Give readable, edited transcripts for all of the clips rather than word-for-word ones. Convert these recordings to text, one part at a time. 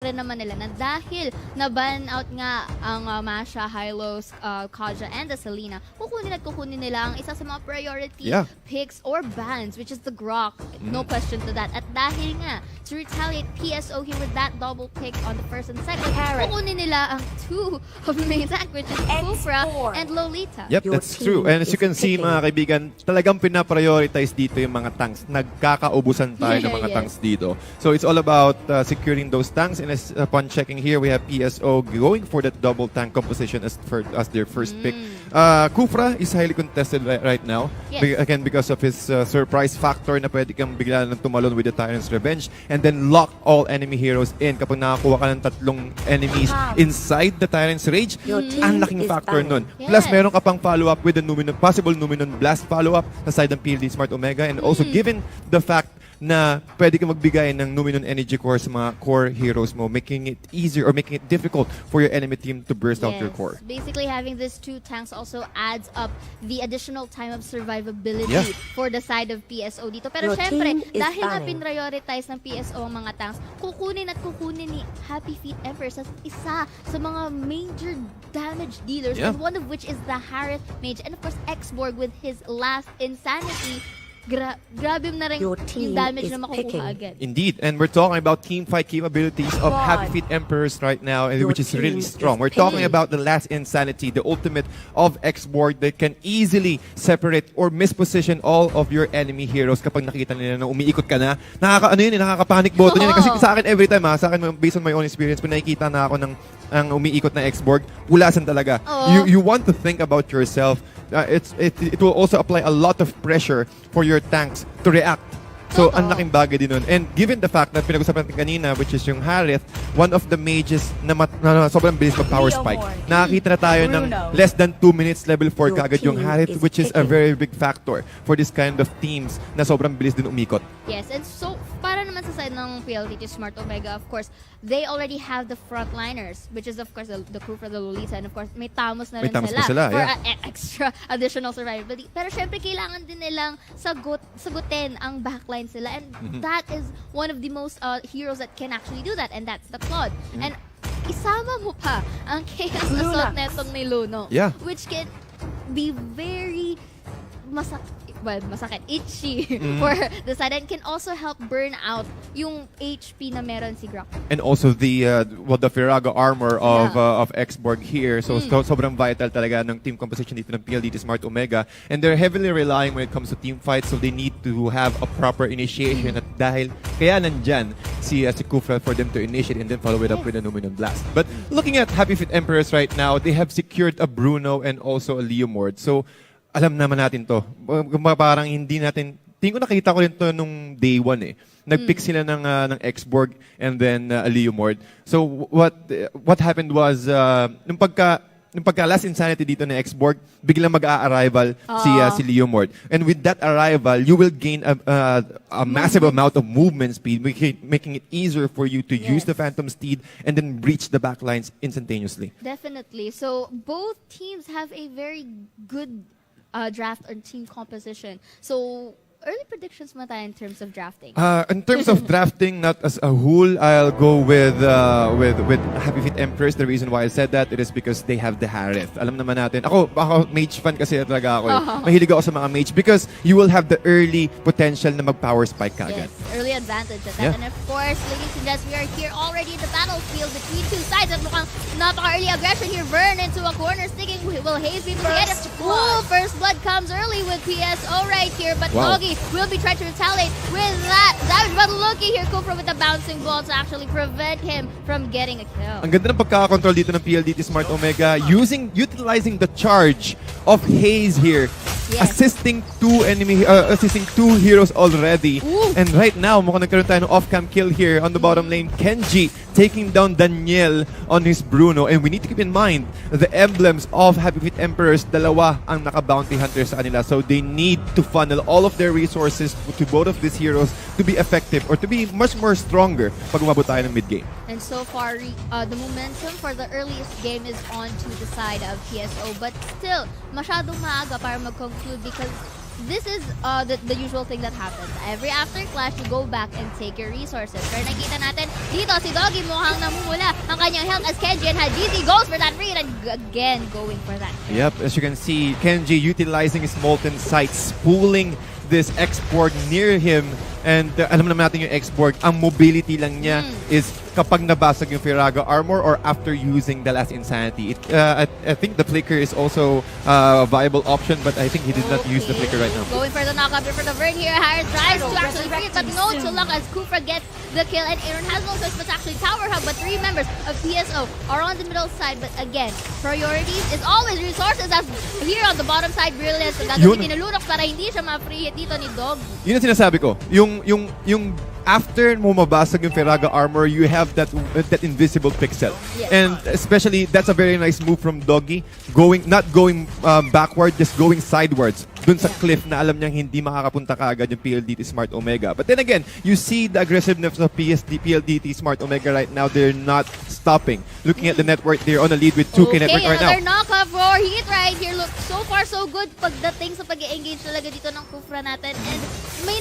rin naman nila na dahil na-ban out nga ang Masha, Hylos, Kaja, and the Selena, kukunin nila ang isa sa mga priority picks or bans, which is the Grok. No question to that. At dahil nga, to retaliate PSO here with that double pick on the first and second, kukunin nila ang two of the main tank, which is Kufra and Lolita. Yep, that's true. And as you can see, mga kaibigan, talagang pinaprioritize dito yung mga tanks. Nagkakaubusan tayo ng mga tanks dito. So it's all about securing those tanks. And as, upon checking here, we have PSO going for that double tank composition as their first pick. Kufra is highly contested right now. Again, because of his surprise factor na pwede kang bigla nang tumalon with the Tyrant's Revenge and then lock all enemy heroes in. Kapag nakakuha ka ng tatlong enemies inside the Tyrant's Rage, ang laking factor nun. Plus, meron ka pang follow-up with the possible Numenon Blast follow-up sa side ng PLD Smart Omega, and also given the fact na pwede ka magbigay ng Numenon Energy Core sa mga core heroes mo, making it easier or making it difficult for your enemy team to burst out your core. Basically, having these two tanks also adds up the additional time of survivability for the side of PSO dito. Pero syempre, dahil na pinrioritize ng PSO ang mga tanks, kukunin ni Happy Feet Empress as isa sa mga major damage dealers, and one of which is the Harith Mage. And of course, Xborg with his last Insanity, grabe na rin yung damage na makukuha agad. Indeed, and we're talking about team fight capabilities of Happy Feet Emperors right now, which is really strong. We're talking about the last Insanity, the ultimate of Xborg that can easily separate or misposition all of your enemy heroes kapag nakita nila na umiikot ka na. Nakaka-panic button yun. Kasi sa akin every time, sa akin based on my own experience, kung nakikita na ako ng umiikot na Xborg, pulasan talaga. You want to think about yourself. It will also apply a lot of pressure for your tanks to react. So, ang laking bagay din nun. And given the fact na pinag-usapan natin kanina, which is yung Harith, one of the mages na sobrang bilis mag-power spike. Nakakita na tayo ng less than 2 minutes level 4 kagad yung Harith, which is a very big factor for this kind of teams na sobrang bilis din umikot. Yes, and so, para naman sa side ng PLDT Smart Omega, of course, they already have the frontliners, which is of course the crew for the Lolita, and of course, may Tamos na rin sila for extra additional survivability. Pero syempre, kailangan din nilang sagutin ang backline sila, and that is one of the most heroes that can actually do that, and that's the Claude. And isama mo pa ang Chaos Assault netong ni Luno, which can be very masakit, itchy for the side, and can also help burn out yung HP na meron si Grok. And also the Firaga armor of Xborg here. So sobrang vital talaga ng team composition dito ng PLDT Smart Omega. And they're heavily relying when it comes to team fights, so they need to have a proper initiation. At dahil kaya nandyan si Kufra for them to initiate and then follow it up with a Numenon Blast. But looking at Happy Feet Emperors right now, they have secured a Bruno and also a Leomord. So alam naman natin to. Parang hindi natin, tingin ko nakita ko rin to nung day 1 eh. Nag-pick sila ng Xborg and then Leomord. So what happened was, nung pagka last Insanity dito na Xborg, biglang mag-a-arrival si Leomord. And with that arrival, you will gain a massive amount of movement speed, making it easier for you to use the Phantom Steed and then breach the backlines instantaneously. Definitely. So both teams have a very good draft or team composition. So, early predictions mo tayo in terms of drafting? In terms of drafting, not as a whole, I'll go with Happy Feet Empress. The reason why I said that, it is because they have the Harith. Alam naman natin. Ako mage fan kasi talaga ako. Mahilig ako sa mga mage because you will have the early potential na mag-power spike kagad. Yes, early advantage at that. And of course, ladies and gents, we are here already in the battlefield between two sides. At mukhang napaka-early aggression here. Burn into a corner, sticking will Haze be able to get it. First blood comes early with PSO right here, but DOGIE will be trying to retaliate with that damage. But looky here, Kufra with the bouncing ball to actually prevent him from getting a kill. Ang ganda ng pagkakakontrol dito ng PLDT Smart Omega, utilizing the charge of Haze here, assisting two heroes already. And right now, mukhang nagkaroon tayo ng off-cam kill here on the bottom lane. Kenji taking down Daniel on his Bruno. And we need to keep in mind the emblems of Happy Feet Emperors, dalawa ang naka-bounty hunters sa kanila. So they need to funnel all of their resources to both of these heroes to be effective or to be much more stronger pag umabot tayo ng mid-game. And so far, the momentum for the earliest game is on to the side of PSO. But still, masyadong maaga para mag-conclude because this is the usual thing that happens. Every after clash, you go back and take your resources. Pero nakita natin, dito si Doggie mukhang namumula ang kanyang health as Kenji and Hajizi goes for that read and again going for that kill. Yep, as you can see, Kenji utilizing his Molten Sights, pulling this X-Borg near him. And alam naman natin yung X-Borg, ang mobility lang niya is kapag nabasag yung Firaga armor or after using the last Insanity. I think the Flicker is also a viable option, but I think he did not use the Flicker right now. Going for the knockup for the Vern here. Harris tries to actually free it, but no to luck as Kufra gets the kill. And Aaron has no choice but to actually tower hug, but 3 members of PSO are on the middle side. But again, priorities is always resources as here on the bottom side, Brilliance. Gagamitin ni Lunox para hindi siya ma-free hit dito ni Dog. Yun ang sinasabi ko. Yung after mo mabasag yung Firaga armor, you have that invisible pixel. Yes. And especially, that's a very nice move from Doggie. Not going backward, just going sidewards. Dun sa cliff na alam niyang hindi makakapunta kaagad yung PLDT Smart Omega. But then again, you see the aggressiveness of PLDT Smart Omega right now. They're not stopping. Looking at the network, they're on a lead with 2K network right now. Another knockup for Heat right here. Look, so far so good pagdating sa pag-engage talaga dito ng Kufra natin. And may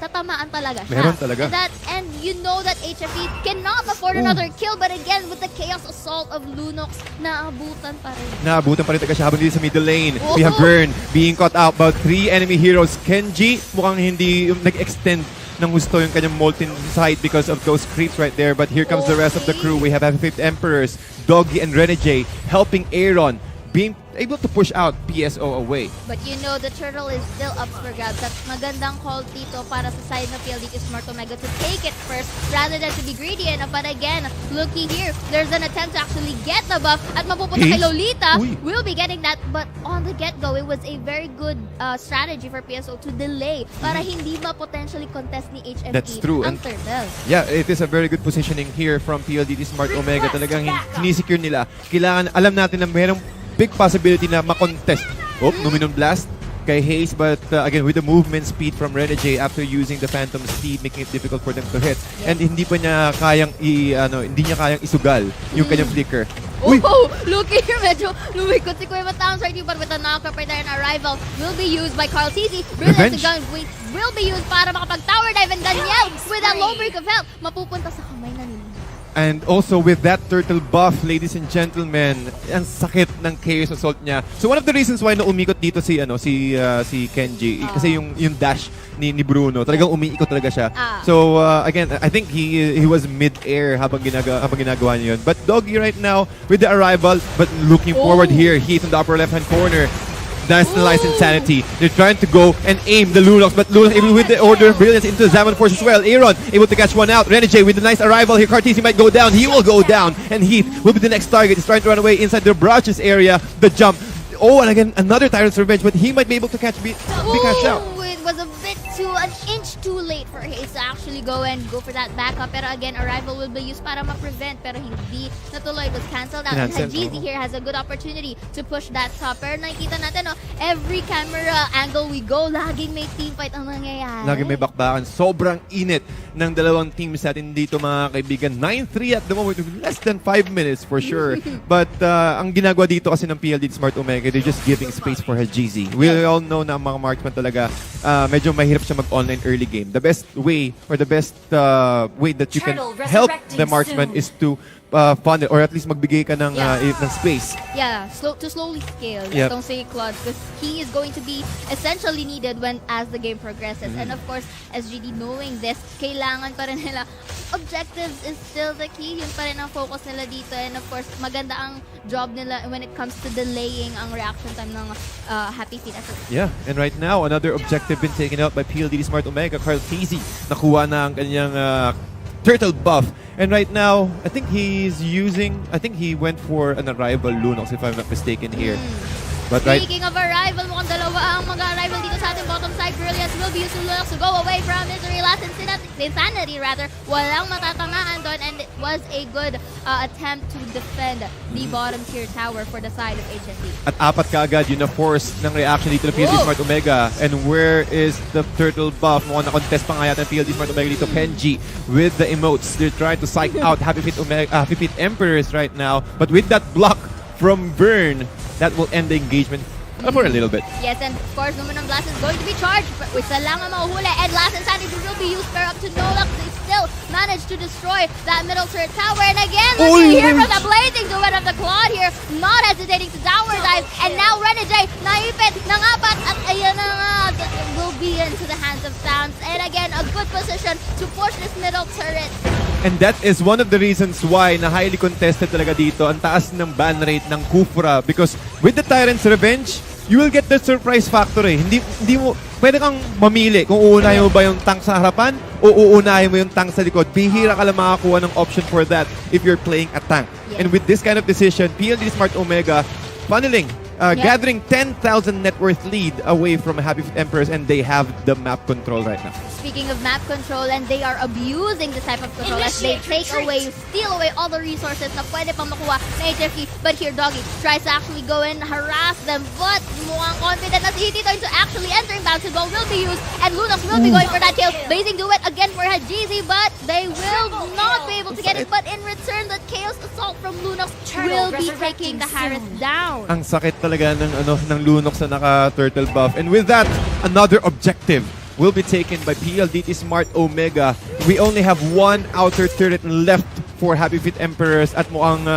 tatamaan talaga siya. Meron talaga. And you know that HFE cannot afford another kill. But again, with the chaos assault of Lunox, naabutan pa rin. Naabutan pa rin talaga siya habang dito sa middle lane. We have Burn being caught out by 3 enemy heroes. Kenji mukhang hindi nag-extend ng gusto yung kanyang Molten Sight because of those creeps right there. But here comes the rest of the crew. We have Fifth Emperors, Doggie and Renegade helping Aaron, being able to push out PSO away. But you know, the turtle is still up for grabs. At magandang call dito para sa side ng PLDT Smart Omega to take it first rather than to be greedy. But again, looky here, there's an attempt to actually get the buff at mapupunta kay Lolita. Will be getting that, but on the get-go, it was a very good strategy for PSO to delay para hindi ma-potentially contest ni HMP. That's true. Ang turtle. Yeah, it is a very good positioning here from PLDT Smart Omega. Talagang sinisecure nila. Kailangan, alam natin na mayroong big possibility na ma-contest. Luminum Blast kay Hayes, but again, with the movement speed from Renegade after using the Phantom Steed, making it difficult for them to hit. And hindi pa niya kayang isugal yung kanyang flicker. Looky here, medyo lumikot si Kuya Towns right here, but with a knockup right there, an arrival will be used by Carl TZ. Brilliant gun will be used para makapag-tower dive, and Danielle with a low break of health, mapupunta sa kamay na nila. And also with that turtle buff, ladies and gentlemen, ang sakit ng chaos assault niya. So one of the reasons why na umikot dito si Kenji kasi yung dash ni Bruno, talagang umiikot talaga siya. So again, I think he was mid-air habang ginagawa niya yun. But Doggie right now with the arrival, but looking forward here, Heath in the upper left-hand corner. Nationalized Insanity. They're trying to go and aim the Lunox, but Lunox able with the Order of Brilliance into the Zaman Force as well. Aaron able to catch one out. Renegade with a nice arrival here. Cartesi might go down. He will go down. And Heath will be the next target. He's trying to run away inside the Brach's area. The jump. And again, another Tyrant's Revenge, but he might be able to be catched out. It was a bit an inch too late for Hayes to actually go for that backup. Pero again, arrival will be used para ma-prevent, pero hindi natuloy. It was cancelled out. And Hajizi here has a good opportunity to push that top. Pero nakikita natin, every camera angle we go, laging may teamfight ang nangyayari. Laging may bakbakan. Sobrang init ng dalawang teams natin dito, mga kaibigan. 9-3 at the moment. Less than 5 minutes for sure. But ang ginagawa dito kasi ng PLDT Smart Omega, they're just giving space for Hajizi. We all know na ang mga marksman talaga, medyo mahirap siya mag-online early game. The best way or the best way that you can help the marksman is to fund it or at least magbigay ka ng space. Yeah, to slowly scale. Don't say Claude, because he is going to be essentially needed as the game progresses. And of course, SGD knowing this, kailangan pa rin nila. Objectives is still the key. Yun pa rin ang focus nila dito. And of course, maganda ang job nila when it comes to delaying ang reaction time ng Happy Feet. Yeah, and right now, another objective been taken out by PLDT Smart Omega. Carl Casey nakuha na ang kanyang turtle buff. And right now, I think he went for an arrival Lunox, if I'm not mistaken here. But speaking of arrival, mukhang dalawa ang mag-arrival dito sa ating bottom side. Brilliance will be used to Lunox to go away from Misery. Last Insanity rather. Walang matatamaan doon, and it was a good attempt to defend the bottom tier tower for the side of HSD. At apat kaagad yun na force ng reaction dito ng PLD Smart Omega. And where is the turtle buff? Mukhang na-contest pa nga yata ng PLD Smart Omega dito. Kenji with the emotes. They're trying to psych out Happy Feet Emperors right now. But with that block from Vern, that will end the engagement For a little bit. Yes, and of course, Luminum Blast is going to be charged. But isa lang ang mahuhuli. And Last Insanity will be used pair up to Nolak. They still manage to destroy that middle turret tower. And again, look at here from the blazing duet of the Claude here. Not hesitating to tower dive. And now Renegade, naipit ng apat. At ayan na nga, will be into the hands of Sams. And again, a good position to push this middle turret. And that is one of the reasons why na highly contested talaga dito ang taas ng ban rate ng Kufra, because with the Tyrant's Revenge, you will get the surprise factor eh. Hindi mo, pwede kang mamili kung uunahin mo ba yung tank sa harapan o uunahin mo yung tank sa likod. Bihira ka lang makakuha ng option for that if you're playing a tank. Yeah. And with this kind of decision, PLDT Smart Omega funneling, gathering 10,000 net worth lead away from Happy Feet Emperors, and they have the map control right now. Speaking of map control, and they are abusing this type of control as they steal away all the resources na pwede pang makuha na HFE. But here, Doggy tries to actually go and harass them, but mukhang confident na si Hitito into actually entering bouncing ball will be used, and Lunox will be going for that kill. Blazing duet again for Hajizi, but they will not be able to get it. But in return, the Chaos Assault from Lunox will be taking the Harris down. Ang sakit talaga ng Lunox na naka-turtle buff. And with that, another objective will be taken by PLDT Smart Omega. We only have one outer turret left for Happy Feet Emperors at mukhang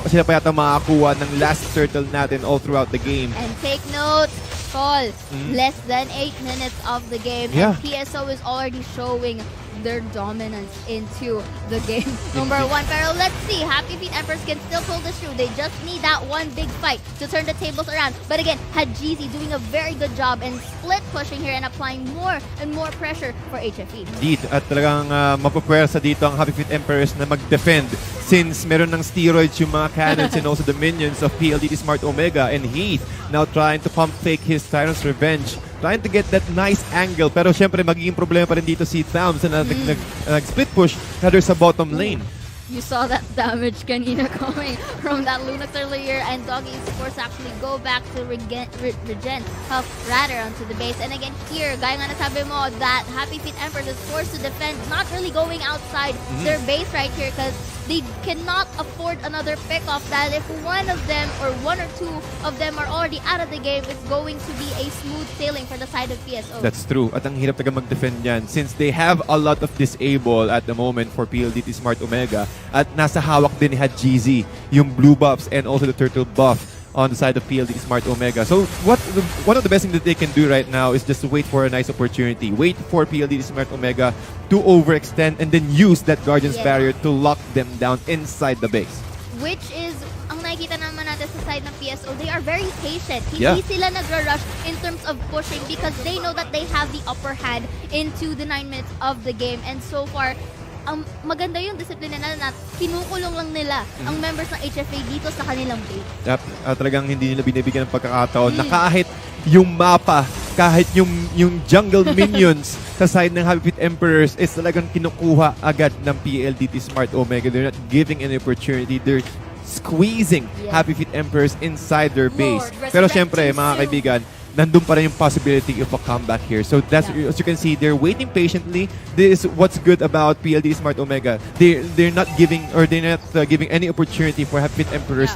sila pa yata makakuha ng last turtle natin all throughout the game. And take note, Paul, less than 8 minutes of the game, Yeah. and PSO is already showing their dominance into the game. Number 1, pero let's see, Happy Feet Emperors can still pull this through. They just need that one big fight to turn the tables around. But again, Hajizi doing a very good job and split pushing here and applying more and more pressure for HFE. Indeed, at talagang mapapwersa dito ang Happy Feet Emperors na mag-defend since meron ng steroids yung mga cannons and also the minions of PLDT Smart Omega, and Heath now trying to pump fake his Tyrant's Revenge, trying to get that nice angle, pero syempre magiging problema pa rin dito si Thams na nag-split push rather sa bottom lane. You saw that damage kanina coming from that Lunox earlier, and Doggy is forced to actually go back to regen health rather onto the base. And again here, gaya nga nasabi mo, that Happy Feet Emperors is forced to defend, not really going outside their base right here because they cannot afford another pick-off. That if one of them or one or two of them are already out of the game, it's going to be a smooth sailing for the side of PSO. That's true. At ang hirap talaga mag-defend yan since they have a lot of disable at the moment for PLDT Smart Omega. At nasa hawak din ni Hajizi yung blue buffs and also the turtle buff on the side of PLDT Smart Omega. So one of the best things that they can do right now is just to wait for a nice opportunity. Wait for PLDT Smart Omega to overextend and then use that Guardian's Barrier to lock them down inside the base. Which is, ang nakikita naman natin sa side ng PSO, they are very patient. Hindi sila nagra-rush in terms of pushing because they know that they have the upper hand into the 9 minutes of the game. And so far, maganda yung discipline nila na kinukulong lang nila ang members ng HFA dito sa kanilang base. Yep. Talagang hindi nila binibigyan ng pagkakataon na kahit yung mapa, kahit yung jungle minions sa side ng Happy Feet Emperors is talagang kinukuha agad ng PLDT Smart Omega. They're not giving any opportunity. They're squeezing Happy Feet Emperors inside their base. Pero syempre, mga kaibigan, nandun pa rin yung possibility of a comeback here. So that's, as you can see, they're waiting patiently. This is what's good about PLDT Smart Omega. They're not giving giving any opportunity for Happy Feet Emperors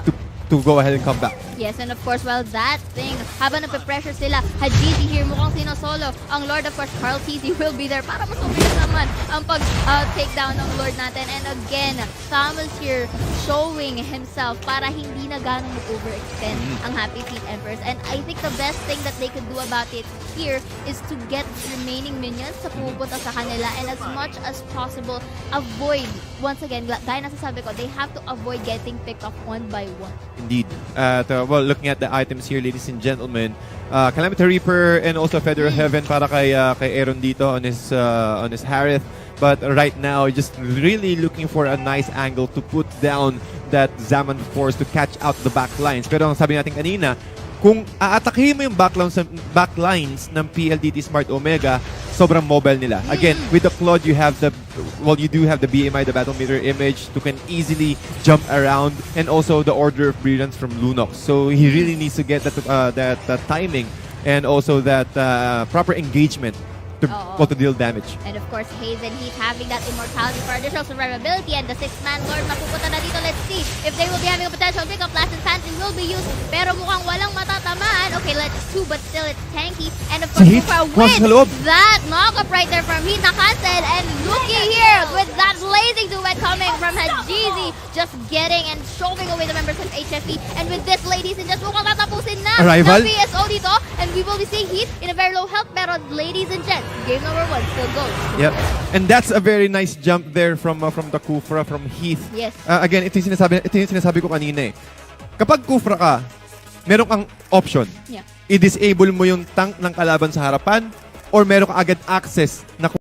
to go ahead and come back. Yes, and of course, well, that thing, habang nape-pressure sila, Hajizi here, mukhang sino-solo. Ang Lord, of course, Carl TZ will be there para mas mabilis naman ang pag-take down ng Lord natin. And again, Samuel's here showing himself para hindi na ganong mag-overextend ang Happy Feet Emperors. And I think the best thing that they could do about it here is to get remaining minions sa pupunta sa kanila and as much as possible, avoid, once again, gaya nasasabi ko, they have to avoid getting picked off one by one. Indeed. Well, looking at the items here, ladies and gentlemen, Calamity Reaper and also Feather of Heaven para kay Aaron dito on his Harith. But right now, just really looking for a nice angle to put down that Zaman Force to catch out the backlines. Pero ang sabi natin kanina, kung aatakihin mo yung backlines ng PLDT Smart Omega, sobrang mobile nila. Again, with the Claude, you do have the BMI, the Battle Meter image, to can easily jump around, and also the Order of Brilliance from Lunox. So he really needs to get that timing and also that proper engagement to deal damage. And of course, Hazen, he's having that immortality for additional survivability, and the 6-man Lord mapupunta na dito. let's see if they will be having a potential pick-up. Last and Fancy will be used, pero mukhang walang matatamaan. Okay, let's two, but still it's tanky. And of course, Kufra wins that knock-up right there from Heat na-cancel. And looking here with that blazing duet coming from Hajizi, just getting and shoving away the members of HFE. And with this, ladies and gents, mukhang tatapusin na Arrival? ng PSO dito. And we will be seeing Heat in a very low health. Pero ladies and gents, game number 1 still goes. Yep. And that's a very nice jump there from the Kufra, from Heath. Yes. Again, ito yung sinasabi ko kanina eh. Kapag Kufra ka, meron kang option. Yeah. I-disable mo yung tank ng kalaban sa harapan or meron ka agad access na